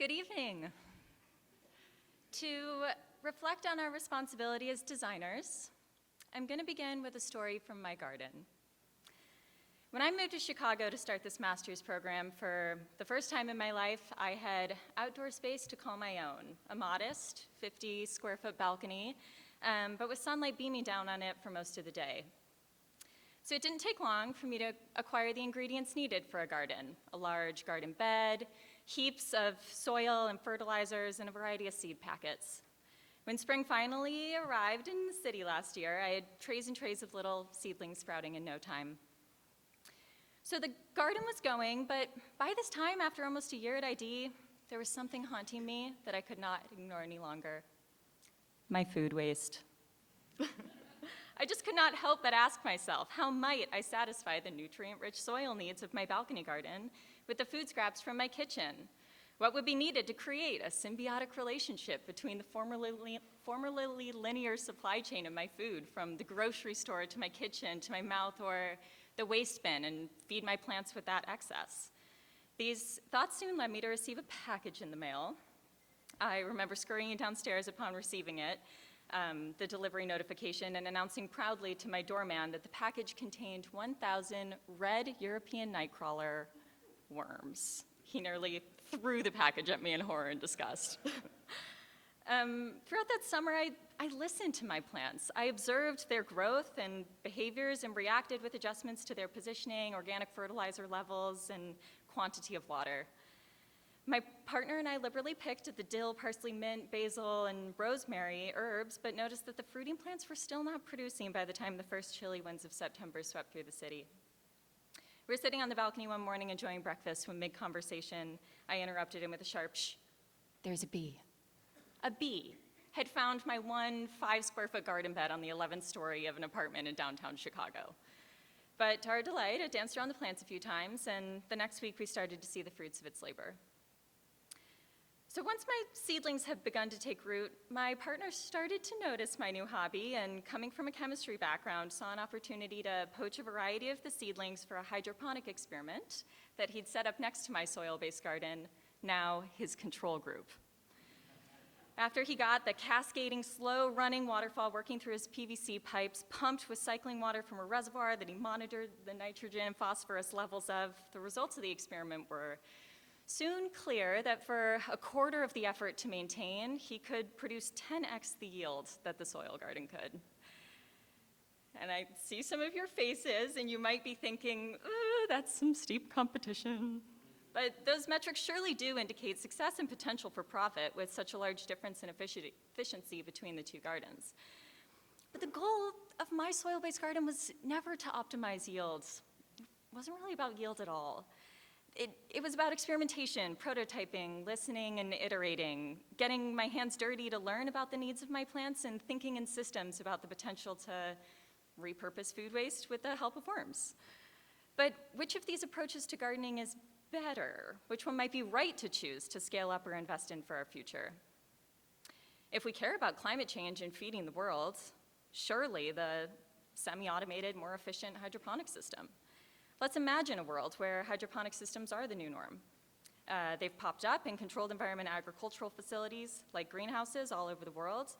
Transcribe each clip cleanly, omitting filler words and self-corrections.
Good evening. To reflect on our responsibility as designers, I'm going to begin with a story from my garden. When I moved to Chicago to start this master's program, for the first time in my life, I had outdoor space to call my own, a modest 50 square foot balcony, but with sunlight beaming down on it for most of the day. So it didn't take long for me to acquire the ingredients needed for a garden: a large garden bed, heaps of soil and fertilizers, and a variety of seed packets. When spring finally arrived in the city last year, I had trays and trays of little seedlings sprouting in no time. So the garden was going, but by this time, after almost a year at ID, there was something haunting me that I could not ignore any longer: my food waste. I just could not help but ask myself, how might I satisfy the nutrient-rich soil needs of my balcony garden with the food scraps from my kitchen? What would be needed to create a symbiotic relationship between the formerly linear supply chain of my food, from the grocery store to my kitchen to my mouth or the waste bin, and feed my plants with that excess? These thoughts soon led me to receive a package in the mail. I remember scurrying downstairs upon receiving it, the delivery notification, and announcing proudly to my doorman that the package contained 1,000 red European nightcrawler worms. He nearly threw the package at me in horror and disgust. Throughout that summer, I listened to my plants. I observed their growth and behaviors and reacted with adjustments to their positioning, organic fertilizer levels, and quantity of water. My partner and I liberally picked the dill, parsley, mint, basil, and rosemary herbs, but noticed that the fruiting plants were still not producing by the time the first chilly winds of September swept through the city. We were sitting on the balcony one morning enjoying breakfast when, mid-conversation, I interrupted him with a sharp, "Shh, there's a bee." A bee had found my 1 5-square-foot garden bed on the 11th story of an apartment in downtown Chicago. But to our delight, it danced around the plants a few times, and the next week we started to see the fruits of its labor. So once my seedlings had begun to take root, my partner started to notice my new hobby, and coming from a chemistry background, saw an opportunity to poach a variety of the seedlings for a hydroponic experiment that he'd set up next to my soil-based garden, now his control group. After he got the cascading, slow-running waterfall working through his PVC pipes, pumped with cycling water from a reservoir that he monitored the nitrogen and phosphorus levels of, the results of the experiment were soon clear that for a quarter of the effort to maintain, he could produce 10x the yield that the soil garden could. And I see some of your faces, and you might be thinking, that's some steep competition. But those metrics surely do indicate success and potential for profit with such a large difference in efficiency between the two gardens. But the goal of my soil-based garden was never to optimize yields. It wasn't really about yield at all. It was about experimentation, prototyping, listening, and iterating, getting my hands dirty to learn about the needs of my plants, and thinking in systems about the potential to repurpose food waste with the help of worms. But which of these approaches to gardening is better? Which one might be right to choose to scale up or invest in for our future? If we care about climate change and feeding the world, surely the semi-automated, more efficient hydroponic system. Let's imagine a world where hydroponic systems are the new norm. They've popped up in controlled environment agricultural facilities like greenhouses all over the world.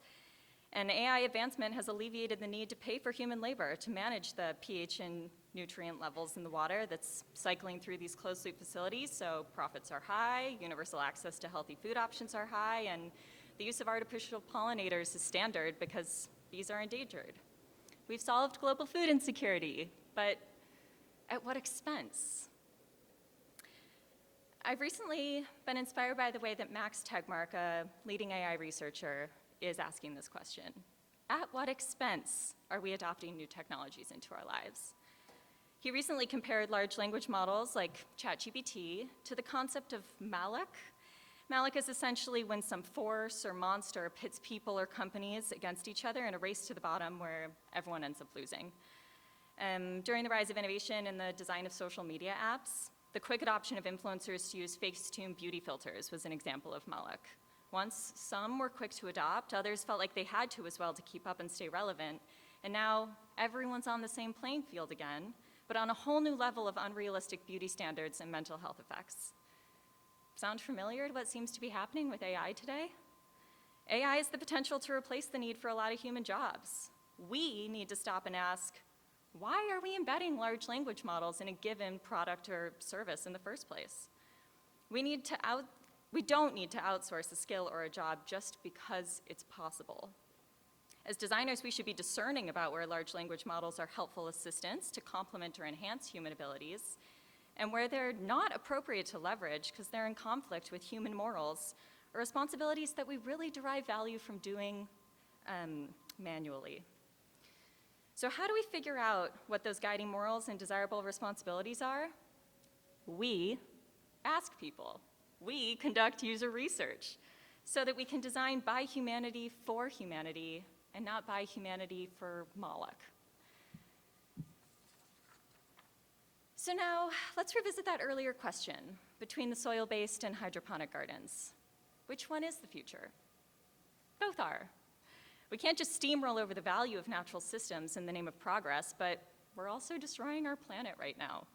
And AI advancement has alleviated the need to pay for human labor to manage the pH and nutrient levels in the water that's cycling through these closed-loop facilities, so profits are high, universal access to healthy food options are high, and the use of artificial pollinators is standard because bees are endangered. We've solved global food insecurity, but at what expense? I've recently been inspired by the way that Max Tegmark, a leading AI researcher, is asking this question. At what expense are we adopting new technologies into our lives? He recently compared large language models like ChatGPT to the concept of Malak. Malak is essentially when some force or monster pits people or companies against each other in a race to the bottom where everyone ends up losing. During the rise of innovation in the design of social media apps, the quick adoption of influencers to use Facetune beauty filters was an example of Malak. Once some were quick to adopt, others felt like they had to as well to keep up and stay relevant. And now everyone's on the same playing field again, but on a whole new level of unrealistic beauty standards and mental health effects. Sound familiar to what seems to be happening with AI today? AI has the potential to replace the need for a lot of human jobs. We need to stop and ask, why are we embedding large language models in a given product or service in the first place? We don't need to outsource a skill or a job just because it's possible. As designers, we should be discerning about where large language models are helpful assistants to complement or enhance human abilities, and where they're not appropriate to leverage because they're in conflict with human morals or responsibilities that we really derive value from doing manually. So how do we figure out what those guiding morals and desirable responsibilities are? We ask people. We conduct user research so that we can design by humanity for humanity and not by humanity for Moloch. So now let's revisit that earlier question between the soil-based and hydroponic gardens. Which one is the future? Both are. We can't just steamroll over the value of natural systems in the name of progress, but we're also destroying our planet right now.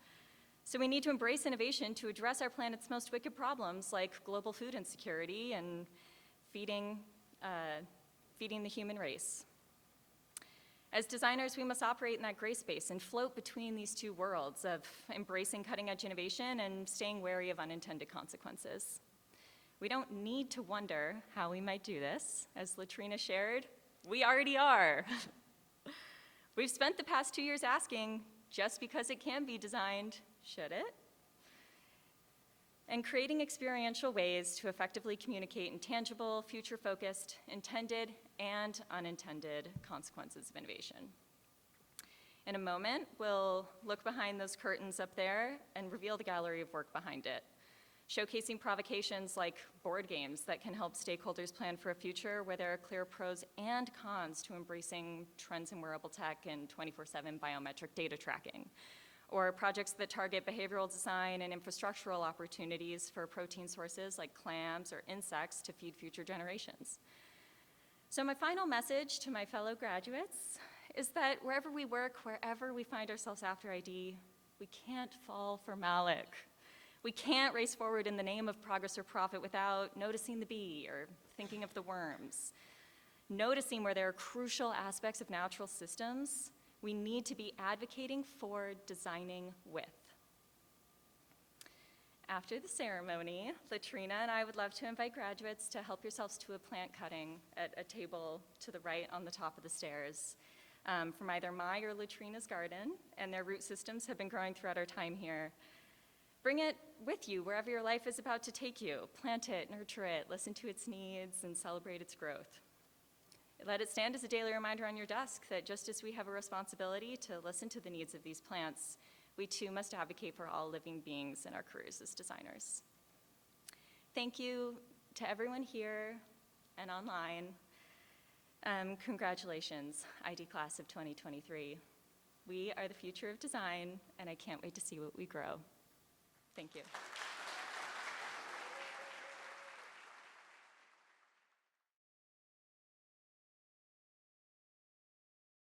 So we need to embrace innovation to address our planet's most wicked problems like global food insecurity and feeding the human race. As designers, we must operate in that gray space and float between these two worlds of embracing cutting-edge innovation and staying wary of unintended consequences. We don't need to wonder how we might do this. As Latrina shared, we already are. We've spent the past 2 years asking, just because it can be designed, should it? And creating experiential ways to effectively communicate intangible, future-focused, intended and unintended consequences of innovation. In a moment, we'll look behind those curtains up there and reveal the gallery of work behind it, showcasing provocations like board games that can help stakeholders plan for a future where there are clear pros and cons to embracing trends in wearable tech and 24/7 biometric data tracking, or projects that target behavioral design and infrastructural opportunities for protein sources like clams or insects to feed future generations. So my final message to my fellow graduates is that wherever we work, wherever we find ourselves after ID, we can't fall for Moloch. We can't race forward in the name of progress or profit without noticing the bee or thinking of the worms. Noticing where there are crucial aspects of natural systems, we need to be advocating for designing with. After the ceremony, Latrina and I would love to invite graduates to help yourselves to a plant cutting at a table to the right on the top of the stairs from either my or Latrina's garden, and their root systems have been growing throughout our time here. Bring it with you wherever your life is about to take you. Plant it, nurture it, listen to its needs, and celebrate its growth. Let it stand as a daily reminder on your desk that just as we have a responsibility to listen to the needs of these plants, we too must advocate for all living beings in our careers as designers. Thank you to everyone here and online. Congratulations, ID class of 2023. We are the future of design, and I can't wait to see what we grow. Thank you.